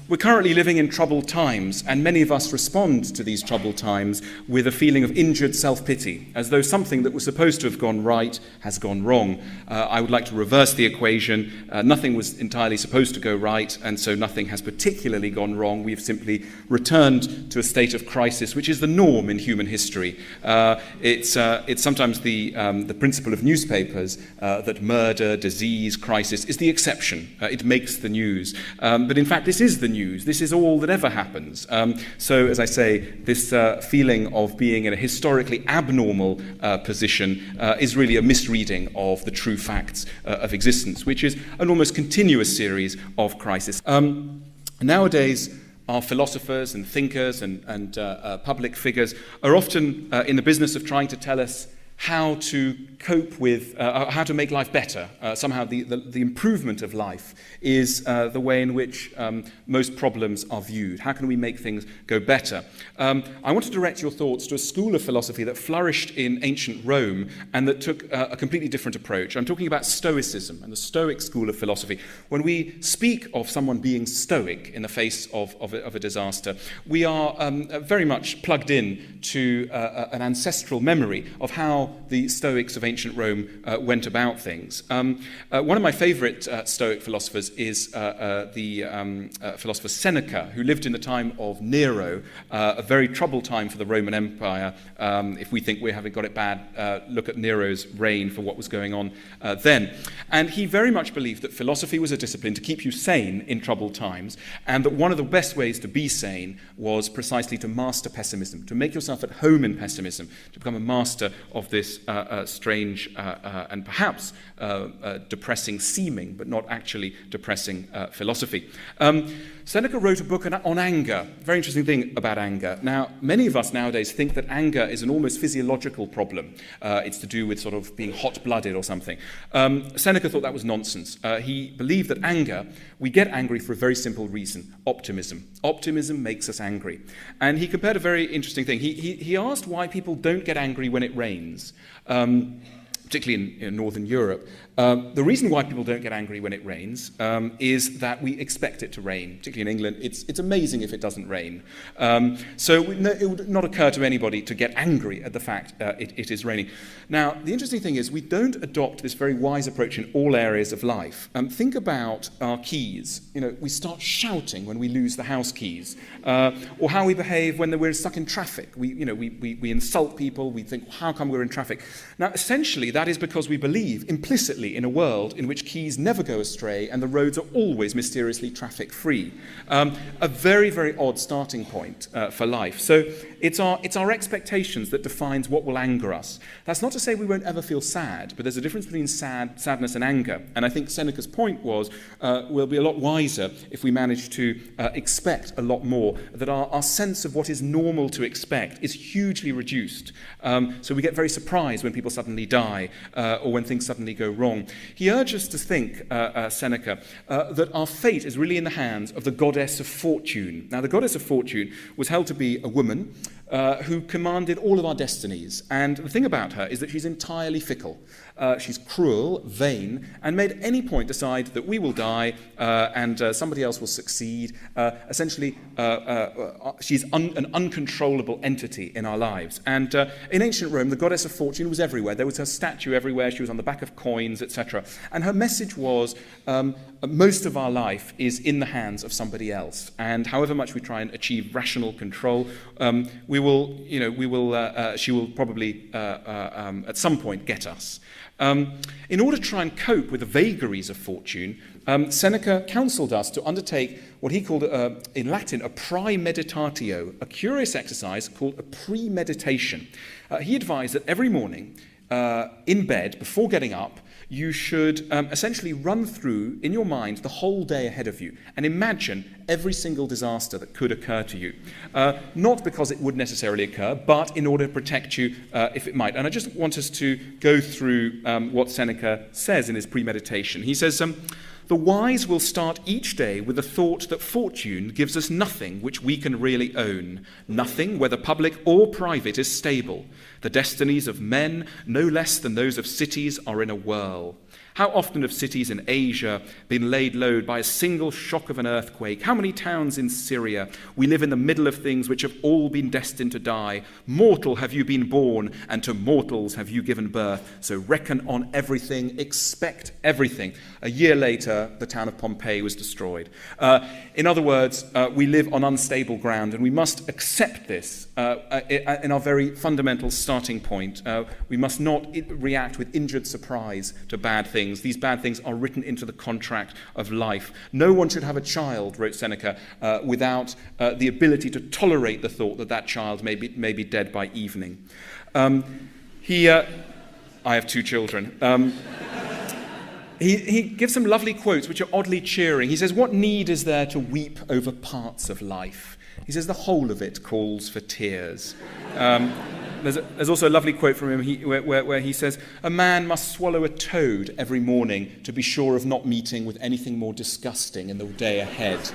We're currently living in troubled times, and many of us respond to these troubled times with a feeling of injured self-pity, as though something that was supposed to have gone right has gone wrong. I would like to reverse the equation. Nothing was entirely supposed to go right, and so nothing has particularly gone wrong. We've simply returned to a state of crisis, which is the norm in human history. It's sometimes the principle of newspapers that murder, disease, crisis is the exception. It makes the news. But in fact, this is the news. This is all that ever happens. So, as I say, this feeling of being in a historically abnormal position is really a misreading of the true facts of existence, which is an almost continuous series of crises. Nowadays, our philosophers and thinkers and public figures are often in the business of trying to tell us how to cope with, how to make life better. Somehow the improvement of life is the way in which most problems are viewed. How can we make things go better? I want to direct your thoughts to a school of philosophy that flourished in ancient Rome and that took a completely different approach. I'm talking about Stoicism and the Stoic school of philosophy. When we speak of someone being stoic in the face of a disaster, we are very much plugged in to an ancestral memory of how the Stoics of ancient Rome went about things. One of my favourite Stoic philosophers is the philosopher Seneca, who lived in the time of Nero, a very troubled time for the Roman Empire. If we think we haven't got it bad, look at Nero's reign for what was going on then. And he very much believed that philosophy was a discipline to keep you sane in troubled times, and that one of the best ways to be sane was precisely to master pessimism, to make yourself at home in pessimism, to become a master of this strange and perhaps depressing seeming, but not actually depressing philosophy. Seneca wrote a book on anger, very interesting thing about anger. Now, many of us nowadays think that anger is an almost physiological problem. It's to do with sort of being hot-blooded or something. Seneca thought that was nonsense. He believed that anger, we get angry for a very simple reason, optimism. Optimism makes us angry. And he compared a very interesting thing. He asked why people don't get angry when it rains. Particularly in Northern Europe. The reason why people don't get angry when it rains is that we expect it to rain. Particularly in England, it's amazing if it doesn't rain. So it would not occur to anybody to get angry at the fact it is raining. Now, the interesting thing is we don't adopt this very wise approach in all areas of life. Think about our keys. You know, we start shouting when we lose the house keys, or how we behave when we're stuck in traffic. We insult people. We think, how come we're in traffic? Now, essentially, that is because we believe implicitly in a world in which keys never go astray and the roads are always mysteriously traffic-free. A very, very odd starting point for life. So it's our expectations that defines what will anger us. That's not to say we won't ever feel sad, but there's a difference between sadness and anger. And I think Seneca's point was we'll be a lot wiser if we manage to expect a lot more, that our sense of what is normal to expect is hugely reduced. So we get very surprised when people suddenly die, or when things suddenly go wrong. He urges us to think, Seneca, that our fate is really in the hands of the goddess of fortune. Now, the goddess of fortune was held to be a woman who commanded all of our destinies. And the thing about her is that she's entirely fickle. She's cruel, vain, and may at any point decide that we will die and somebody else will succeed. Essentially, she's an uncontrollable entity in our lives. And in ancient Rome, the goddess of fortune was everywhere. There was her statue everywhere. She was on the back of coins, etc. And her message was, most of our life is in the hands of somebody else. And however much we try and achieve rational control, she will probably at some point get us. In order to try and cope with the vagaries of fortune, Seneca counselled us to undertake what he called, in Latin, a praemeditatio, a curious exercise called a premeditation. He advised that every morning, in bed, before getting up, you should essentially run through, in your mind, the whole day ahead of you and imagine every single disaster that could occur to you. Not because it would necessarily occur, but in order to protect you if it might. And I just want us to go through what Seneca says in his premeditation. He says, the wise will start each day with the thought that fortune gives us nothing which we can really own. Nothing, whether public or private, is stable. The destinies of men, no less than those of cities, are in a whirl. How often have cities in Asia been laid low by a single shock of an earthquake? How many towns in Syria? We live in the middle of things which have all been destined to die. Mortal have you been born, and to mortals have you given birth. So reckon on everything, expect everything. A year later, the town of Pompeii was destroyed. In other words, we live on unstable ground, and we must accept this in our very fundamental starting point. We must not react with injured surprise to bad things. These bad things are written into the contract of life. No one should have a child, wrote Seneca, without the ability to tolerate the thought that that child may be dead by evening. I have 2 children. He gives some lovely quotes which are oddly cheering. He says, "What need is there to weep over parts of life?" He says, "The whole of it calls for tears." There's also a lovely quote from him where he says, "A man must swallow a toad every morning to be sure of not meeting with anything more disgusting in the day ahead."